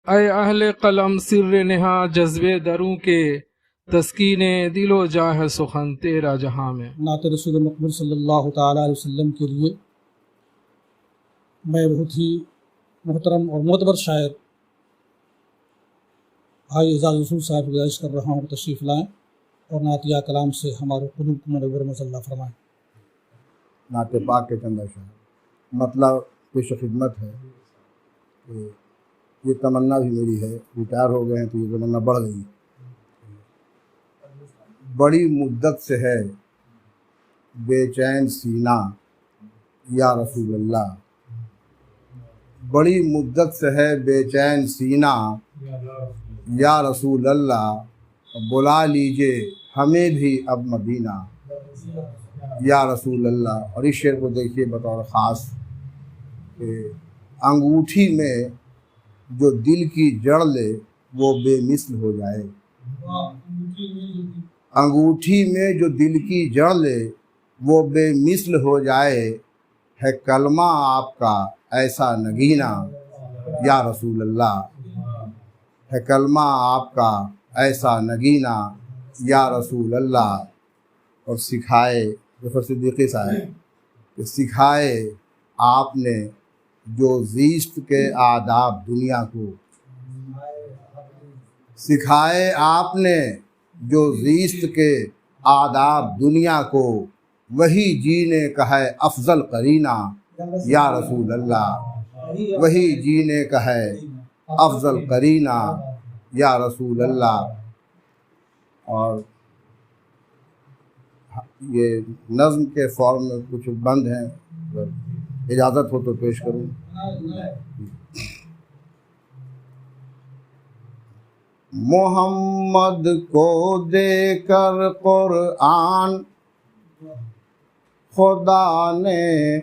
اے اہل قلم سر نہا جذبے دروں کے، تسکین دل و جاہ سخن تیرا جہاں میں۔ نعت رسول مقبول صلی اللہ تعالیٰ علیہ وسلم کے لیے میں بہت ہی محترم اور معتبر شاعر بھائی اعزاز رسول صاحب کی گزارش کر رہا ہوں کہ تشریف لائیں اور نعتیہ کلام سے ہمارے قلوب کو منور مصلح فرمائیں۔ نعت پاک کے چند اشعار مطلب پیش خدمت ہے کہ یہ تمنا بھی میری ہے، ریٹائر ہو گئے ہیں تو یہ تمنا بڑھ گئی۔ بڑی مدت سے ہے بے چین سینہ یا رسول اللہ، بڑی مدت سے ہے بے چین سینہ یا رسول اللہ، بلا لیجئے ہمیں بھی اب مدینہ یا رسول اللہ۔ اور اس شعر کو دیکھیے بطور خاص کہ انگوٹھی میں جو دل کی جڑ لے وہ بے مثل ہو جائے، انگوٹھی میں جو دل کی جڑ لے وہ بے مثل ہو جائے، ہے کلمہ آپ کا ایسا نگینہ یا رسول اللہ، ہے کلمہ آپ کا ایسا نگینہ یا رسول اللہ۔ اور سکھائے ظفر صدیقی صاحب کہ سکھائے آپ نے جو زیست کے آداب دنیا کو، سکھائے آپ نے جو زیست کے آداب دنیا کو، وہی جینے کا ہے افضل قرینہ یا رسول اللہ، وہی جینے کا ہے افضل قرینہ یا رسول اللہ۔ اور یہ نظم کے فارم میں کچھ بند ہیں، اگر اجازت ہو تو پیش کروں۔ محمد کو دے کر قرآن خدا نے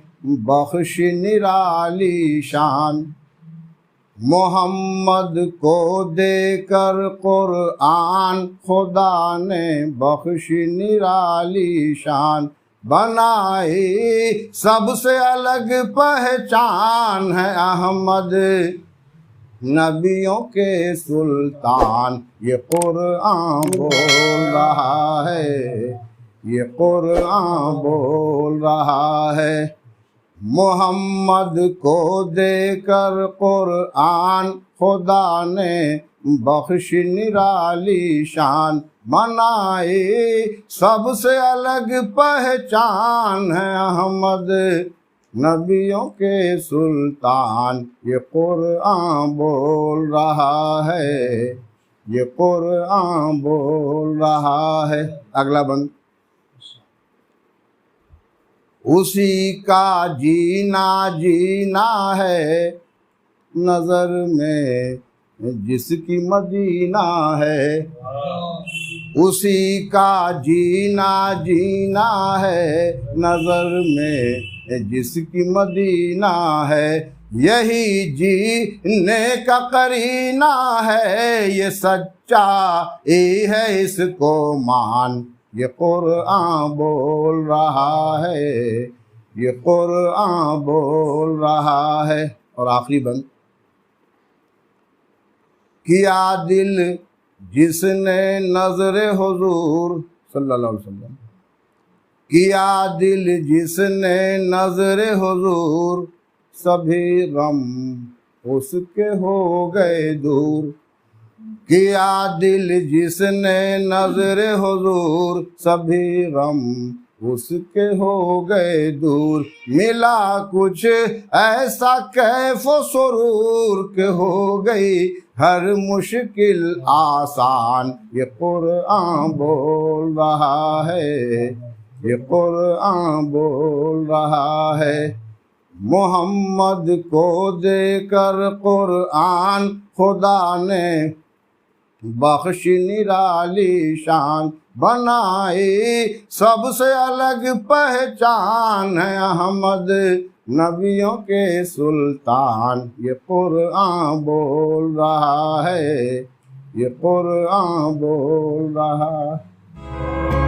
بخش نرالی شان، محمد کو دے کر قرآن خدا نے بخش نرالی شان، بنائی سب سے الگ پہچان ہے احمد نبیوں کے سلطان۔ یہ قرآن بول رہا ہے، یہ قرآن بول رہا ہے، محمد کو دے کر قرآن خدا نے بخش نرالی شان، بنائی سب سے الگ پہچان ہے احمد نبیوں کے سلطان۔ یہ قرآن بول رہا ہے، یہ قرآن بول رہا ہے۔ اگلا بند، اسی کا جینا جینا ہے نظر میں جس کی مدینہ ہے، اسی کا جینا جینا ہے نظر میں جس کی مدینہ ہے، یہی جینے کا قرینہ ہے، یہ سچا ہے اس کو مان۔ یہ قرآن بول رہا ہے، یہ قرآن بول رہا ہے۔ اور آخری بند، کیا دل جس نے نظر حضور صلی اللہ علیہ وسلم، کیا دل جس نے نظر حضور، سبھی غم اس کے ہو گئے دور، کیا دل جس نے نظر حضور، سبھی غم اس کے ہو گئے دور، ملا کچھ ایسا کیف و سرور کہ ہو گئی ہر مشکل آسان۔ یہ قرآن بول رہا ہے، یہ قرآن بول رہا ہے، محمد کو دے کر قرآن خدا نے بخش نرالی شان، بنائی سب سے الگ پہچان ہے احمد نبیوں کے سلطان۔ یہ قرآن بول رہا ہے، یہ قرآن بول رہا ہے۔